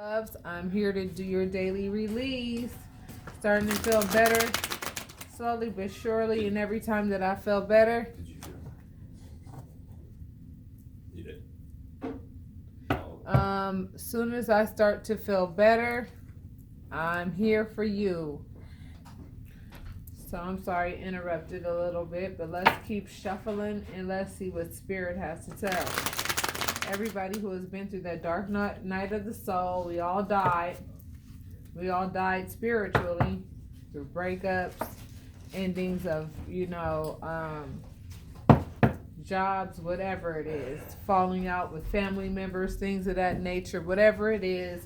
Loves, I'm here to do your daily release. Starting to feel better slowly but surely, and every time that I feel better, Did you feel? You did. soon as I start to feel better, I'm here for you. So I'm sorry, interrupted a little bit, but let's keep shuffling and let's see what Spirit has to tell. Everybody who has been through that dark night of the soul, we all died. We all died spiritually through breakups, endings of, jobs, whatever it is, falling out with family members, things of that nature, whatever it is.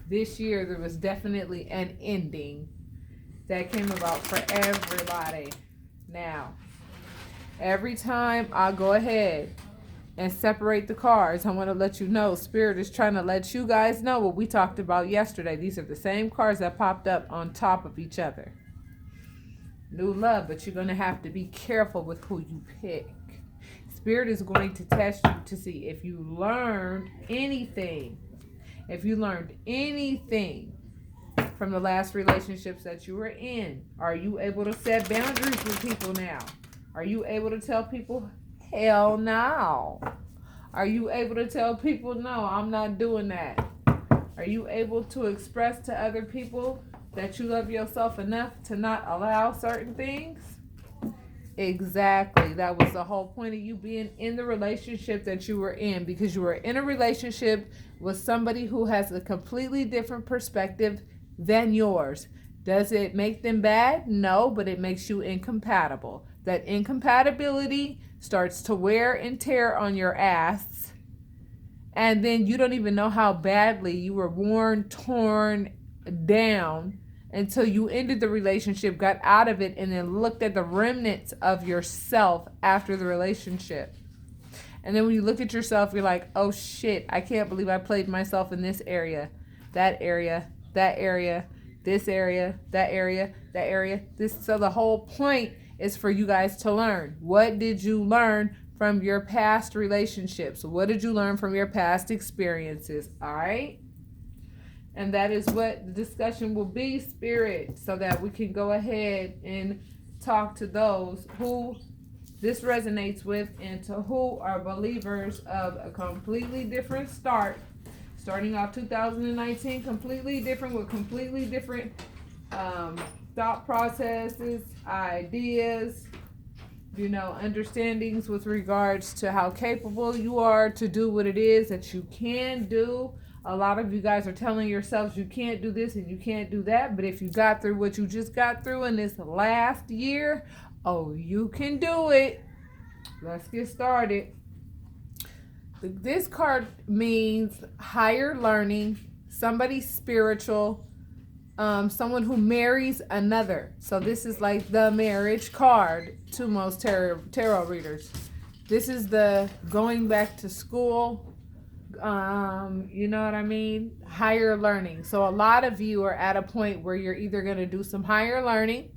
This year, there was definitely an ending that came about for everybody. Now, every time I go ahead and separate the cards, I want to let you know Spirit is trying to let you guys know what we talked about yesterday. These are the same cards that popped up on top of each other. New love, but you're going to have to be careful with who you pick. Spirit is going to test you to see if you learned anything. If you learned anything from the last relationships that you were in. Are you able to set boundaries with people now? Are you able to tell people, hell no? Are you able to tell people, no, I'm not doing that? Are you able to express to other people that you love yourself enough to not allow certain things? Exactly. That was the whole point of you being in the relationship that you were in, because you were in a relationship with somebody who has a completely different perspective than yours. Does it make them bad? No, but it makes you incompatible. That incompatibility starts to wear and tear on your ass, and then you don't even know how badly you were worn, torn down until you ended the relationship, got out of it, and then looked at the remnants of yourself after the relationship. And then when you look at yourself, you're like, oh shit, I can't believe I played myself in this area, that area, that area, this area, that area, that area. So the whole point is for you guys to learn. What did you learn from your past relationships? What did you learn from your past experiences? All right? And that is what the discussion will be, Spirit, so that we can go ahead and talk to those who this resonates with and to who are believers of a completely different start. Starting off 2019 completely different, with completely different thought processes, ideas, understandings with regards to how capable you are to do what it is that you can do. A lot of you guys are telling yourselves you can't do this and you can't do that, but if you got through what you just got through in this last year, oh, you can do it. Let's get started. This card means higher learning, somebody spiritual, someone who marries another. So this is like the marriage card to most tarot readers. This is the going back to school, you know what I mean? Higher learning. So a lot of you are at a point where you're either going to do some higher learning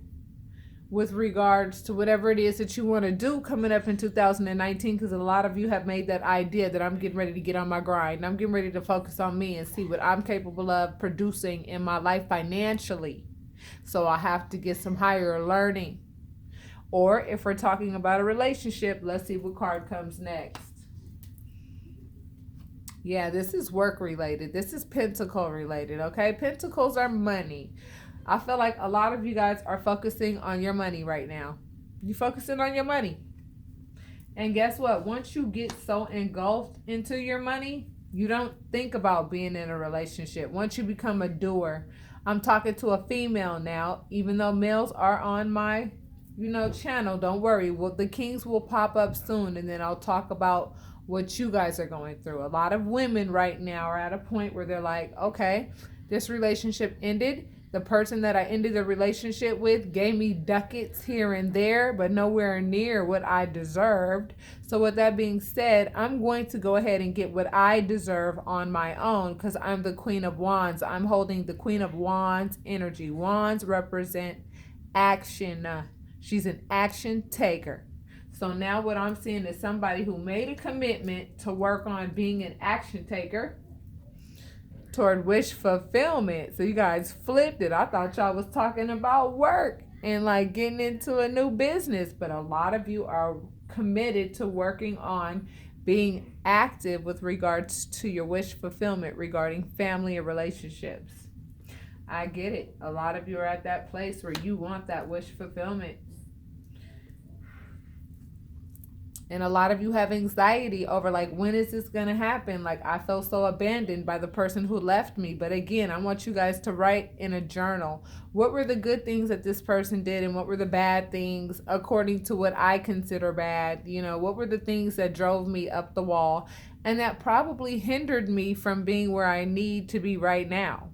with regards to whatever it is that you want to do coming up in 2019, because a lot of you have made that idea that I'm getting ready to get on my grind. I'm getting ready to focus on me and see what I'm capable of producing in my life financially. So I have to get some higher learning. Or if we're talking about a relationship, let's see what card comes next. Yeah, this is work related. This is pentacle related, okay? Pentacles are money. I feel like a lot of you guys are focusing on your money right now. You're focusing on your money. And guess what? Once you get so engulfed into your money, you don't think about being in a relationship. Once you become a doer, I'm talking to a female now, even though males are on my, channel. Don't worry. Well, the kings will pop up soon, and then I'll talk about what you guys are going through. A lot of women right now are at a point where they're like, okay, this relationship ended. The person that I ended the relationship with gave me ducats here and there, but nowhere near what I deserved. So with that being said, I'm going to go ahead and get what I deserve on my own, because I'm the Queen of Wands. I'm holding the Queen of Wands energy. Wands represent action. She's an action taker. So now what I'm seeing is somebody who made a commitment to work on being an action taker, toward wish fulfillment. So you guys flipped it. I thought y'all was talking about work and like getting into a new business, but a lot of you are committed to working on being active with regards to your wish fulfillment regarding family and relationships. I get it. A lot of you are at that place where you want that wish fulfillment. And a lot of you have anxiety over like, when is this going to happen? Like, I felt so abandoned by the person who left me. But again, I want you guys to write in a journal, what were the good things that this person did and what were the bad things according to what I consider bad? You know, what were the things that drove me up the wall and that probably hindered me from being where I need to be right now?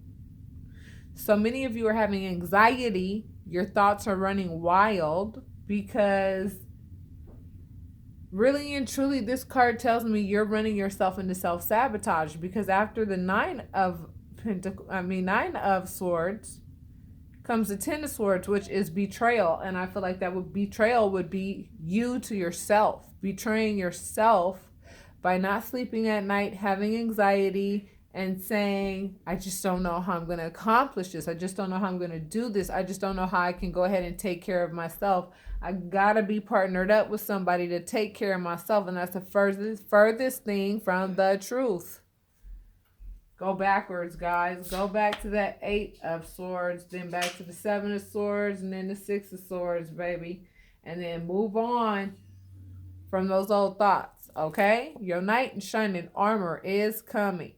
So many of you are having anxiety. Your thoughts are running wild because really and truly, this card tells me you're running yourself into self-sabotage, because after the Nine of Swords comes the Ten of Swords, which is betrayal. And I feel like betrayal would be you to yourself, betraying yourself by not sleeping at night, having anxiety, and saying, I just don't know how I'm going to accomplish this. I just don't know how I'm going to do this. I just don't know how I can go ahead and take care of myself. I gotta be partnered up with somebody to take care of myself, and that's the furthest thing from the truth. Go backwards, guys. Go back to that Eight of Swords, then back to the Seven of Swords, and then the Six of Swords, baby. And then move on from those old thoughts, okay? Your knight in shining armor is coming,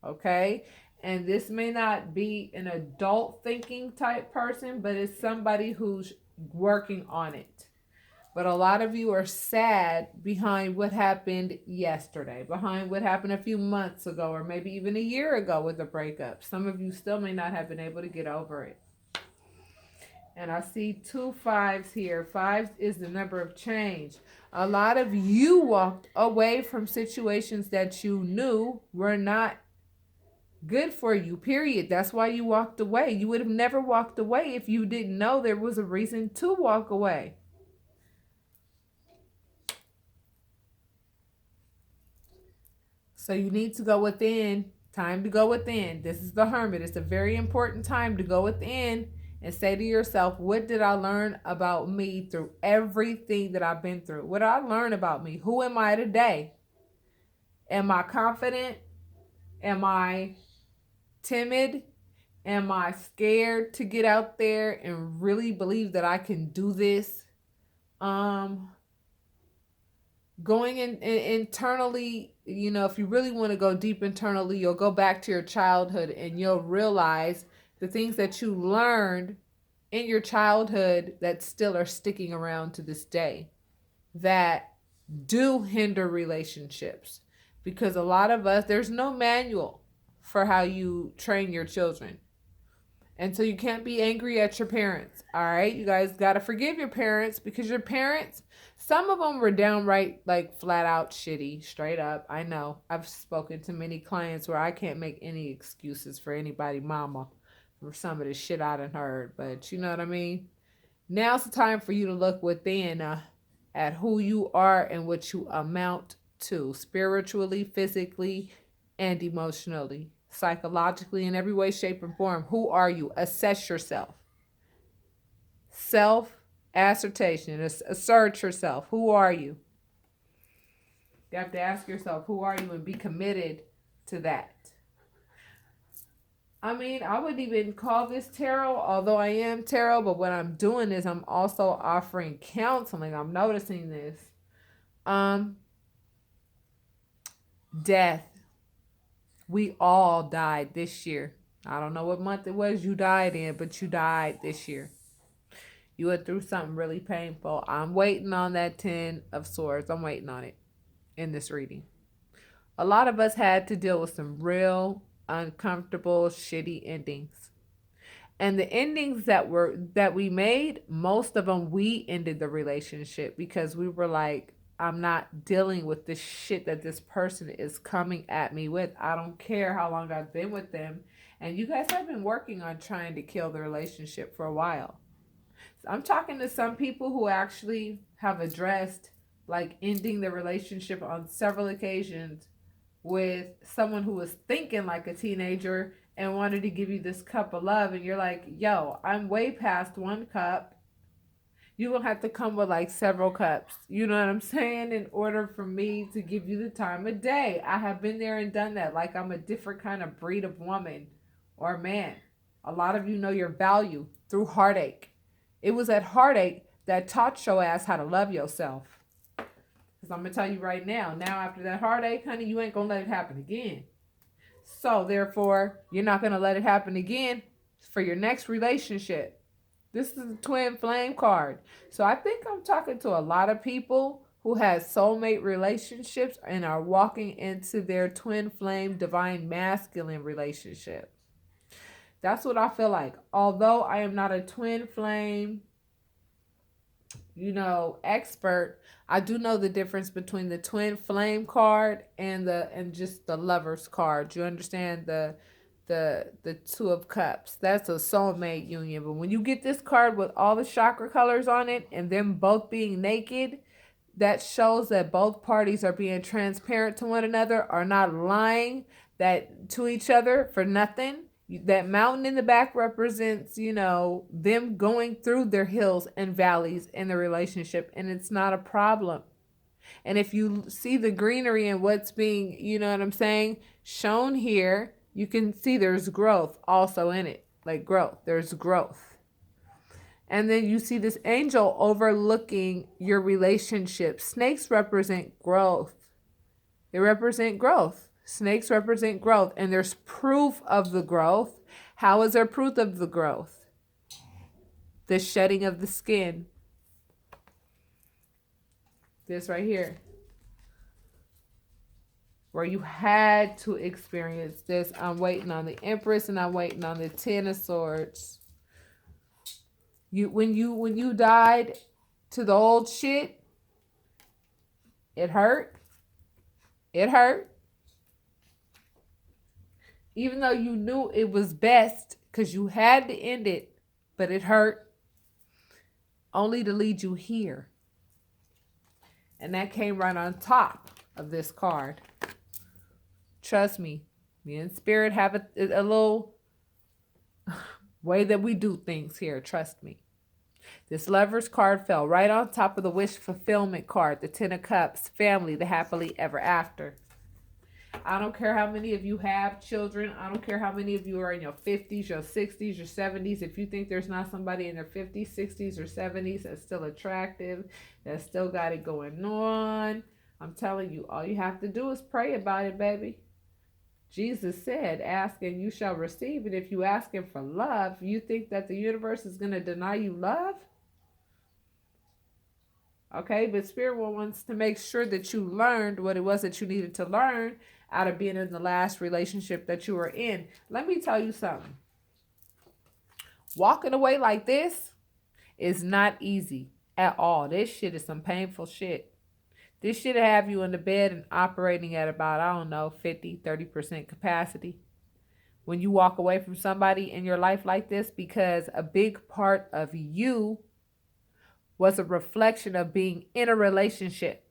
okay? And this may not be an adult thinking type person, but it's somebody who's working on it. But a lot of you are sad behind what happened yesterday, behind what happened a few months ago, or maybe even a year ago with a breakup. Some of you still may not have been able to get over it. And I see 2 5s here. 5 is the number of change. A lot of you walked away from situations that you knew were not good for you, period. That's why you walked away. You would have never walked away if you didn't know there was a reason to walk away. So you need to go within. Time to go within. This is the Hermit. It's a very important time to go within and say to yourself, what did I learn about me through everything that I've been through? What did I learn about me? Who am I today? Am I confident? Am I timid? Am I scared to get out there and really believe that I can do this? Going in internally, you know, if you really want to go deep internally, you'll go back to your childhood and you'll realize the things that you learned in your childhood that still are sticking around to this day, that do hinder relationships. Because a lot of us, there's no manual for how you train your children. And so you can't be angry at your parents, all right? You guys got to forgive your parents, because your parents, some of them were downright like flat out shitty, straight up. I know. I've spoken to many clients where I can't make any excuses for anybody mama for some of the shit I done heard. But you know what I mean? Now's the time for you to look within at who you are and what you amount to, spiritually, physically, and emotionally, psychologically, in every way, shape, and form. Who are you? Assess yourself. Self-assertion. Assert yourself. Who are you? You have to ask yourself, who are you, and be committed to that. I mean, I wouldn't even call this tarot, although I am tarot, but what I'm doing is I'm also offering counseling. I'm noticing this. Death. We all died this year. I don't know what month it was you died in, but you died this year. You went through something really painful. I'm waiting on that 10 of Swords. I'm waiting on it in this reading. A lot of us had to deal with some real uncomfortable, shitty endings. And the endings that we made, most of them, we ended the relationship because we were like, I'm not dealing with this shit that this person is coming at me with. I don't care how long I've been with them. And you guys have been working on trying to kill the relationship for a while. So I'm talking to some people who actually have addressed like ending the relationship on several occasions with someone who was thinking like a teenager and wanted to give you this cup of love, and you're like, yo, I'm way past one cup. You're gonna have to come with like several cups. You know what I'm saying? In order for me to give you the time of day. I have been there and done that. Like I'm a different kind of breed of woman or man. A lot of you know your value through heartache. It was that heartache that taught your ass how to love yourself. Because I'm gonna tell you right now, after that heartache, honey, you ain't gonna let it happen again. So therefore, you're not gonna let it happen again for your next relationship. This is a twin flame card. So I think I'm talking to a lot of people who has soulmate relationships and are walking into their twin flame divine masculine relationship. That's what I feel like. Although I am not a twin flame, expert, I do know the difference between the twin flame card and just the lovers card. You understand the two of cups. That's a soulmate union. But when you get this card with all the chakra colors on it and them both being naked, that shows that both parties are being transparent to one another, are not lying that to each other for nothing. That mountain in the back represents, them going through their hills and valleys in the relationship, and it's not a problem. And if you see the greenery and what's being, shown here, you can see there's growth also in it. Like growth. There's growth. And then you see this angel overlooking your relationship. Snakes represent growth. They represent growth. Snakes represent growth. And there's proof of the growth. How is there proof of the growth? The shedding of the skin. This right here. Where you had to experience this. I'm waiting on the Empress and I'm waiting on the Ten of Swords. When you died to the old shit, it hurt. It hurt. Even though you knew it was best because you had to end it, but it hurt. Only to lead you here. And that came right on top of this card. Trust me, me and Spirit have a little way that we do things here. Trust me. This Lover's card fell right on top of the wish fulfillment card, the Ten of Cups, family, the happily ever after. I don't care how many of you have children. I don't care how many of you are in your 50s, your 60s, your 70s. If you think there's not somebody in their 50s, 60s, or 70s that's still attractive, that's still got it going on, I'm telling you, all you have to do is pray about it, baby. Jesus said, ask and you shall receive. And if you ask him for love, you think that the universe is going to deny you love? Okay, but Spirit wants to make sure that you learned what it was that you needed to learn out of being in the last relationship that you were in. Let me tell you something. Walking away like this is not easy at all. This shit is some painful shit. This should have you in the bed and operating at about, 50, 30% capacity. When you walk away from somebody in your life like this, because a big part of you was a reflection of being in a relationship.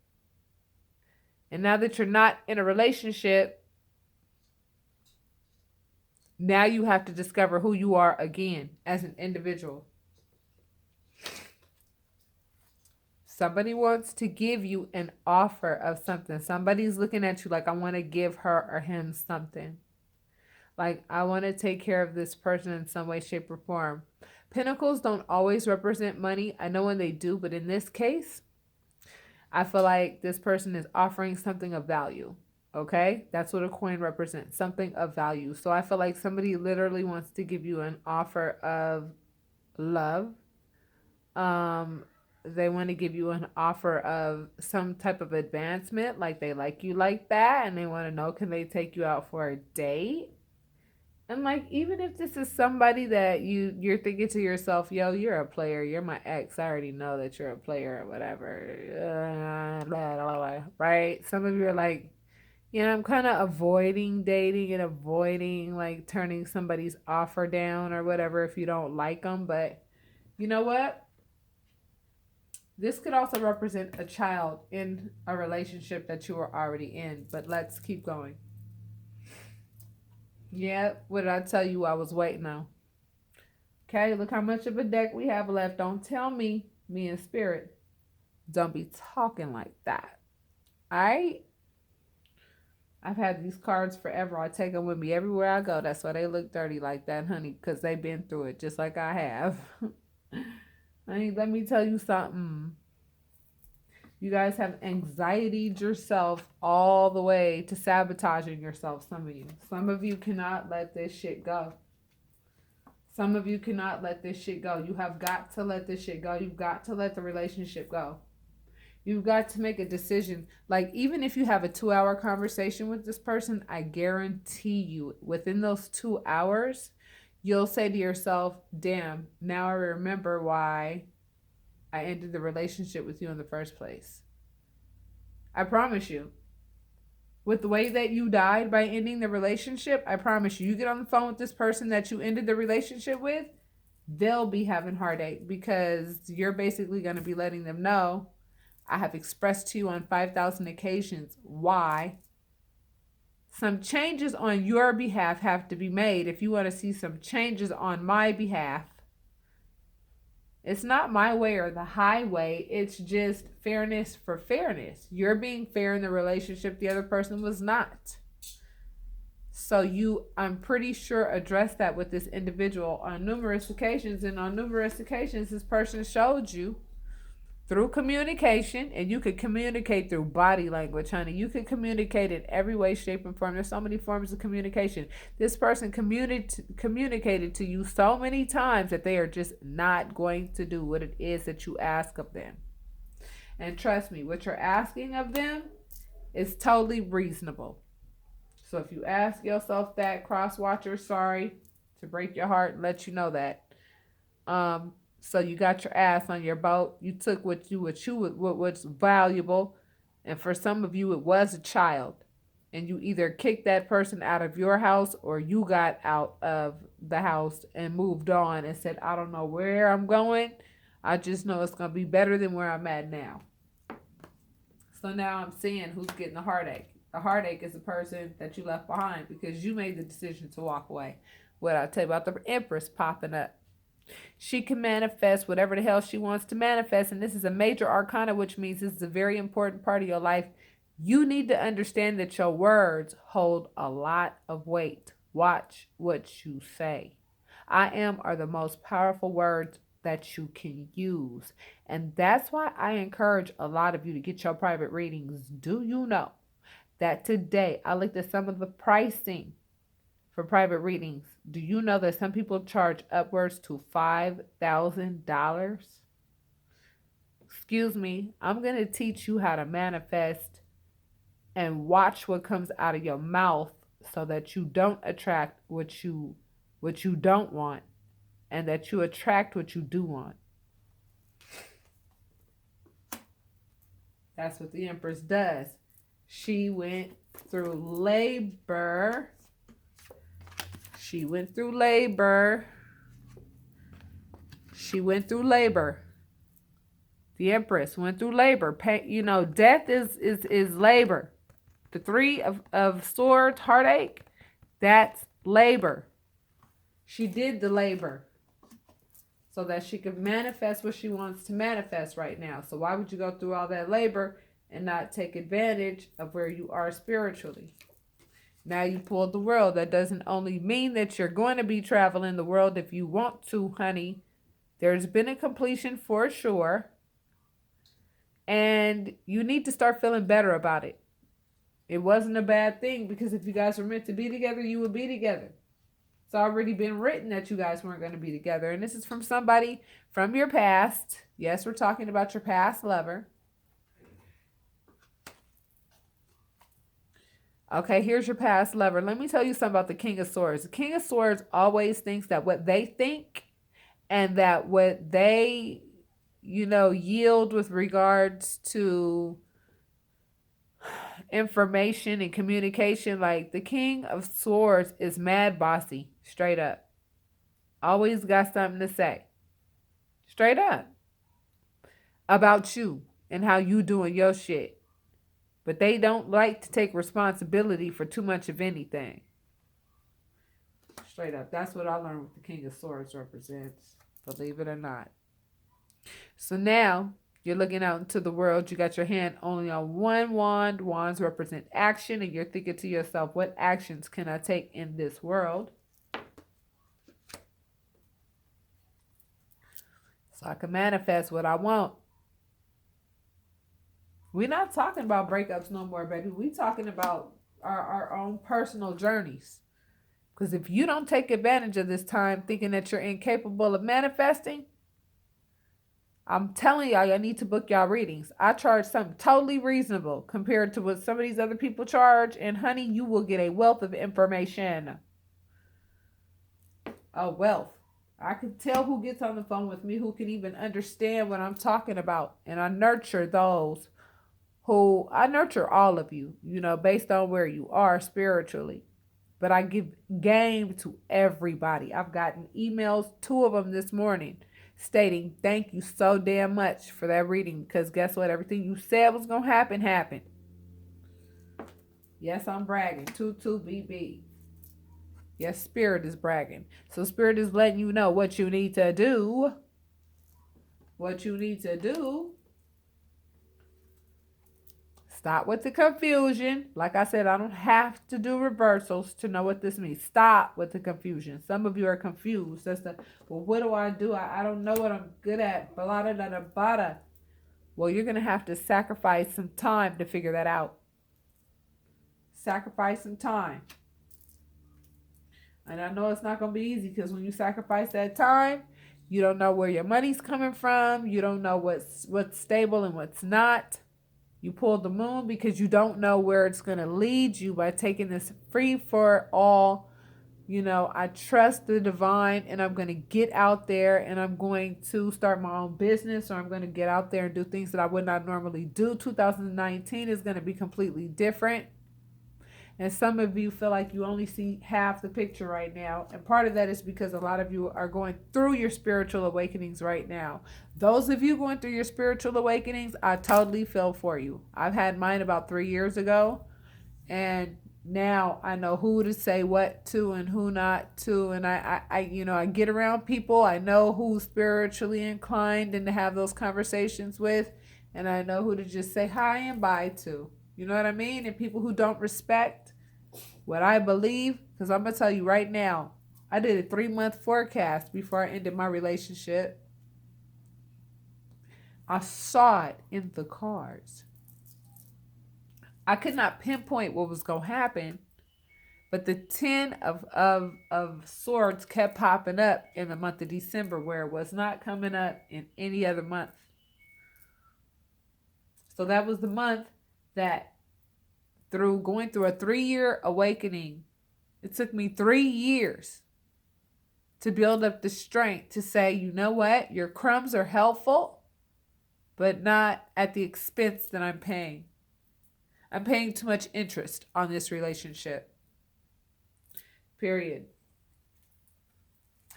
And now that you're not in a relationship, now you have to discover who you are again as an individual. Somebody wants to give you an offer of something. Somebody's looking at you like, I want to give her or him something. Like, I want to take care of this person in some way, shape, or form. Pentacles don't always represent money. I know when they do, but in this case, I feel like this person is offering something of value. Okay? That's what a coin represents. Something of value. So I feel like somebody literally wants to give you an offer of love. They want to give you an offer of some type of advancement, like they like you like that, and they want to know, can they take you out for a date? And like, even if this is somebody that you're thinking to yourself, yo, you're a player, you're my ex, I already know that you're a player or whatever, blah, blah, blah, right? Some of you are like, I'm kind of avoiding dating and avoiding like turning somebody's offer down or whatever if you don't like them. But you know what? This could also represent a child in a relationship that you were already in, but let's keep going. Yeah, what did I tell you I was waiting on? Okay, look how much of a deck we have left. Don't tell me in spirit, don't be talking like that. All right? I've had these cards forever. I take them with me everywhere I go. That's why they look dirty like that, honey, because they've been through it just like I have. Honey, let me tell you something. You guys have anxietied yourself all the way to sabotaging yourself, some of you. Some of you cannot let this shit go. Some of you cannot let this shit go. You have got to let this shit go. You've got to let the relationship go. You've got to make a decision. Like, even if you have a 2-hour conversation with this person, I guarantee you, within those 2 hours, you'll say to yourself, damn, now I remember why I ended the relationship with you in the first place. I promise you. With the way that you died by ending the relationship, I promise you, you get on the phone with this person that you ended the relationship with, they'll be having heartache because you're basically going to be letting them know, I have expressed to you on 5,000 occasions why some changes on your behalf have to be made if you want to see some changes on my behalf. It's not my way or the highway. It's just fairness for fairness. You're being fair in the relationship. The other person was not. So you, I'm pretty sure, addressed that with this individual on numerous occasions. And on numerous occasions, this person showed you through communication, and you could communicate through body language, honey. You could communicate in every way, shape, and form. There's so many forms of communication. This person communicated to you so many times that they are just not going to do what it is that you ask of them. And trust me, what you're asking of them is totally reasonable. So if you ask yourself that, cross watcher, sorry to break your heart and let you know that. So you got your ass on your boat. You took what was valuable, and for some of you, it was a child, and you either kicked that person out of your house or you got out of the house and moved on and said, I don't know where I'm going. I just know it's gonna be better than where I'm at now. So now I'm seeing who's getting the heartache. The heartache is the person that you left behind because you made the decision to walk away. What I tell you about the Empress popping up. She can manifest whatever the hell she wants to manifest. And this is a major arcana, which means this is a very important part of your life. You need to understand that your words hold a lot of weight. Watch what you say. I am are the most powerful words that you can use. And that's why I encourage a lot of you to get your private readings. Do you know that today I looked at some of the pricing for private readings? Do you know that some people charge upwards to $5,000? Excuse me, I'm going to teach you how to manifest and watch what comes out of your mouth so that you don't attract what you don't want and that you attract what you do want. That's what the Empress does. She went through labor. She went through labor. She went through labor. The Empress went through labor. You know, death is labor. The 3 of swords, heartache, that's labor. She did the labor so that she could manifest what she wants to manifest right now. So why would you go through all that labor and not take advantage of where you are spiritually? Now you pulled the world. That doesn't only mean that you're going to be traveling the world if you want to, honey. There's been a completion for sure. And you need to start feeling better about it. It wasn't a bad thing because if you guys were meant to be together, you would be together. It's already been written that you guys weren't going to be together. And this is from somebody from your past. Yes, we're talking about your past lover. Okay, here's your past lover. Let me tell you something about the King of Swords. The King of Swords always thinks that what they think and that what they, yield with regards to information and communication, like the King of Swords is mad bossy, straight up. Always got something to say. Straight up. about you and how you doing your shit. But they don't like to take responsibility for too much of anything. Straight up. That's what I learned what the King of Swords represents. Believe it or not. So now you're looking out into the world. You got your hand only on one wand. Wands represent action. And you're thinking to yourself, what actions can I take in this world so I can manifest what I want? We're not talking about breakups no more, baby. We're talking about our own personal journeys. Because if you don't take advantage of this time thinking that you're incapable of manifesting, I'm telling y'all need to book y'all readings. I charge something totally reasonable compared to what some of these other people charge. And honey, you will get a wealth of information. A wealth. I can tell who gets on the phone with me, who can even understand what I'm talking about. And I nurture those who, I nurture all of you, based on where you are spiritually. But I give game to everybody. I've gotten emails, 2 of them this morning, stating thank you so damn much for that reading, because guess what? Everything you said was going to happen happened. Yes, I'm bragging. 22BB. Yes, Spirit is bragging. So Spirit is letting you know what you need to do. What you need to do. Stop with the confusion. Like I said, I don't have to do reversals to know what this means. Stop with the confusion. Some of you are confused. Well, what do? I don't know what I'm good at. Blah, blah, blah, blah. Well, you're going to have to sacrifice some time to figure that out. Sacrifice some time. And I know it's not going to be easy, because when you sacrifice that time, you don't know where your money's coming from. You don't know what's stable and what's not. You pull the moon because you don't know where it's going to lead you by taking this free for all. I trust the divine, and I'm going to get out there and I'm going to start my own business, or I'm going to get out there and do things that I would not normally do. 2019 is going to be completely different. And some of you feel like you only see half the picture right now. And part of that is because a lot of you are going through your spiritual awakenings right now. Those of you going through your spiritual awakenings, I totally feel for you. I've had mine about 3 years ago. And now I know who to say what to and who not to. And I get around people. I know who's spiritually inclined and to have those conversations with. And I know who to just say hi and bye to. You know what I mean? And people who don't respect what I believe, because I'm going to tell you right now, I did a 3-month forecast before I ended my relationship. I saw it in the cards. I could not pinpoint what was going to happen, but the 10 of swords kept popping up in the month of December, where it was not coming up in any other month. So that was the month that, through going through a 3-year awakening, it took me 3 years to build up the strength to say, you know what, your crumbs are helpful, but not at the expense that I'm paying. I'm paying too much interest on this relationship. Period.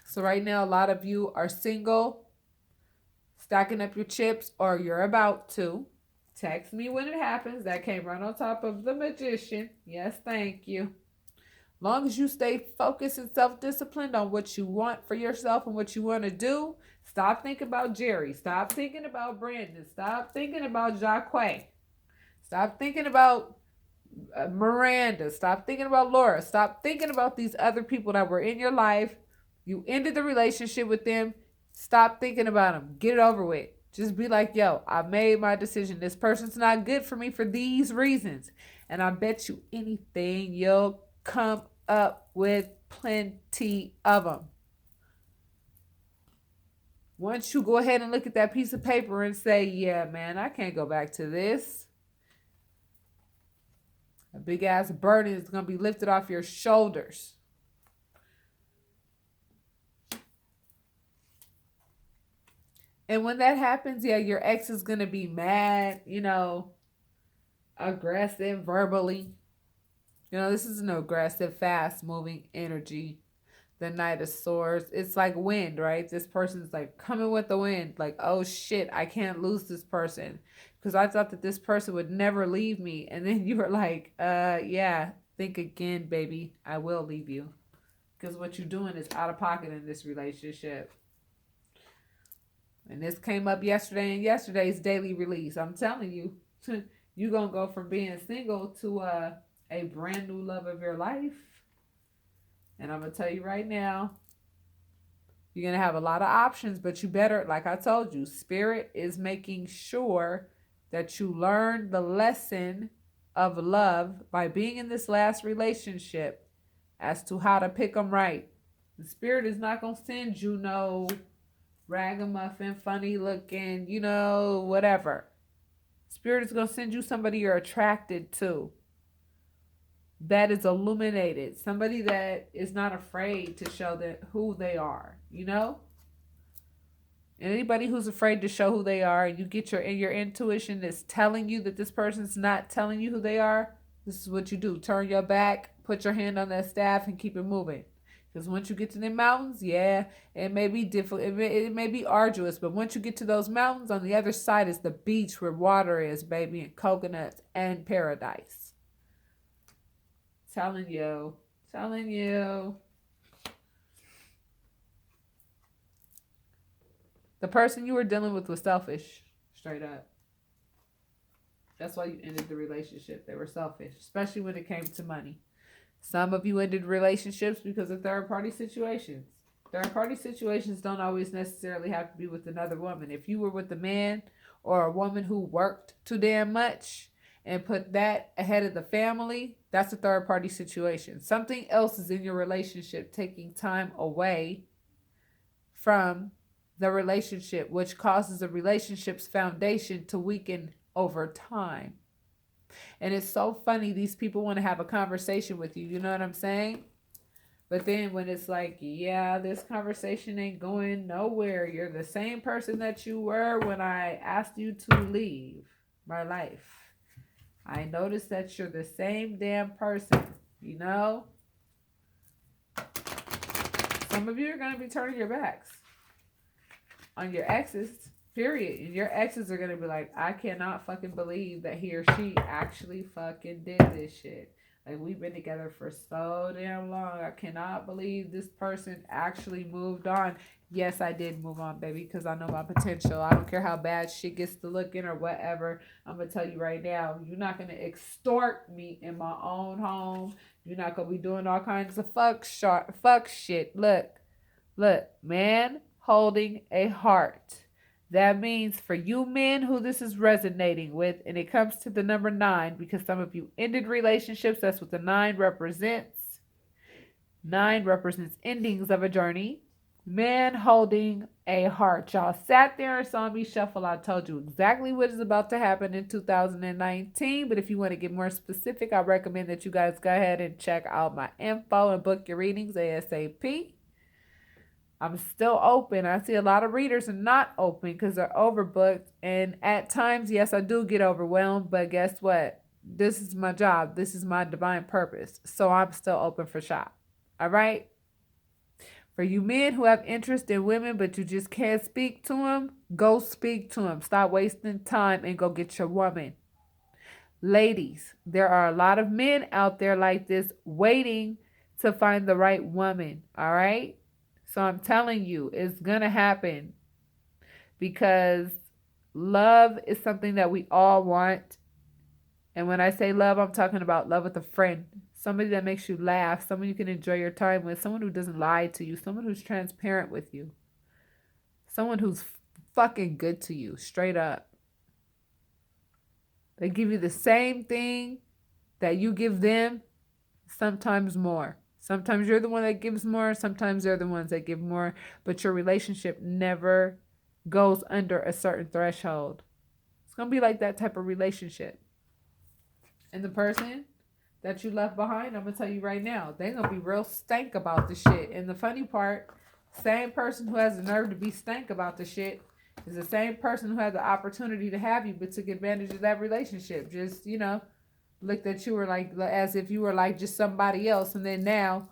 So right now, a lot of you are single, stacking up your chips, or you're about to. Text me when it happens. That came right on top of the Magician. Yes, thank you. Long as you stay focused and self-disciplined on what you want for yourself and what you want to do, stop thinking about Jerry. Stop thinking about Brandon. Stop thinking about Jacquay. Stop thinking about Miranda. Stop thinking about Laura. Stop thinking about these other people that were in your life. You ended the relationship with them. Stop thinking about them. Get it over with. Just be like, yo, I made my decision. This person's not good for me for these reasons. And I bet you anything, you'll come up with plenty of them. Once you go ahead and look at that piece of paper and say, yeah, man, I can't go back to this. A big ass burden is going to be lifted off your shoulders. And when that happens, yeah, your ex is going to be mad, aggressive verbally. This is an aggressive, fast-moving energy the Knight of Swords. It's like wind, right? This person's like coming with the wind. Like, oh shit, I can't lose this person. Because I thought that this person would never leave me. And then you were like, yeah, think again, baby. I will leave you. Because what you're doing is out of pocket in this relationship. And this came up yesterday in yesterday's daily release. I'm telling you, you're going to go from being single to a brand new love of your life. And I'm going to tell you right now, you're going to have a lot of options, but you better, like I told you, Spirit is making sure that you learn the lesson of love by being in this last relationship as to how to pick them right. The Spirit is not going to send you no ragamuffin, funny looking, whatever. Spirit is going to send you somebody you're attracted to, that is illuminated, somebody that is not afraid to show that who they are, And anybody who's afraid to show who they are, and you get your intuition is telling you that this person's not telling you who they are, this is what you do. Turn your back, put your hand on that staff, and keep it moving. Because once you get to the mountains, yeah, it may be difficult, it may be arduous, but once you get to those mountains, on the other side is the beach where water is, baby, and coconuts and paradise. Telling you. The person you were dealing with was selfish, straight up. That's why you ended the relationship. They were selfish, especially when it came to money. Some of you ended relationships because of third-party situations. Third-party situations don't always necessarily have to be with another woman. If you were with a man or a woman who worked too damn much and put that ahead of the family, that's a third-party situation. Something else is in your relationship taking time away from the relationship, which causes a relationship's foundation to weaken over time. And it's so funny, these people want to have a conversation with you, you know what I'm saying? But then when it's like, yeah, this conversation ain't going nowhere. You're the same person that you were when I asked you to leave my life. I noticed that you're the same damn person, Some of you are going to be turning your backs on your exes, period. And your exes are going to be like, I cannot fucking believe that he or she actually fucking did this shit. Like, we've been together for so damn long. I cannot believe this person actually moved on. Yes, I did move on, baby, because I know my potential. I don't care how bad shit gets to looking or whatever. I'm going to tell you right now, you're not going to extort me in my own home. You're not going to be doing all kinds of fuck shit. Look, man holding a heart. That means for you men who this is resonating with, and it comes to the number 9, because some of you ended relationships, that's what the 9 represents. 9 represents endings of a journey. Man holding a heart. Y'all sat there and saw me shuffle. I told you exactly what is about to happen in 2019, but if you want to get more specific, I recommend that you guys go ahead and check out my info and book your readings ASAP. I'm still open. I see a lot of readers are not open because they're overbooked. And at times, yes, I do get overwhelmed. But guess what? This is my job. This is my divine purpose. So I'm still open for shop. All right? For you men who have interest in women, but you just can't speak to them, go speak to them. Stop wasting time and go get your woman. Ladies, there are a lot of men out there like this waiting to find the right woman. All right? So I'm telling you, it's going to happen, because love is something that we all want. And when I say love, I'm talking about love with a friend. Somebody that makes you laugh. Someone you can enjoy your time with. Someone who doesn't lie to you. Someone who's transparent with you. Someone who's fucking good to you, straight up. They give you the same thing that you give them, sometimes more. Sometimes you're the one that gives more. Sometimes they're the ones that give more. But your relationship never goes under a certain threshold. It's going to be like that type of relationship. And the person that you left behind, I'm going to tell you right now, they're going to be real stank about the shit. And the funny part, same person who has the nerve to be stank about the shit is the same person who had the opportunity to have you but took advantage of that relationship. Just, looked at you were like as if you were like just somebody else, and then now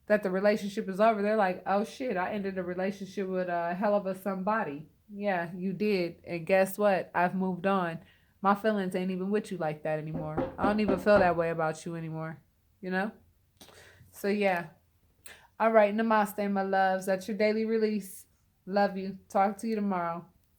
that the relationship is over, they're like, oh shit, I ended a relationship with a hell of a somebody. Yeah, you did. And guess what? I've moved on. My feelings ain't even with you like that anymore. I don't even feel that way about you anymore. You know? So yeah. All right, namaste, my loves. That's your daily release. Love you. Talk to you tomorrow.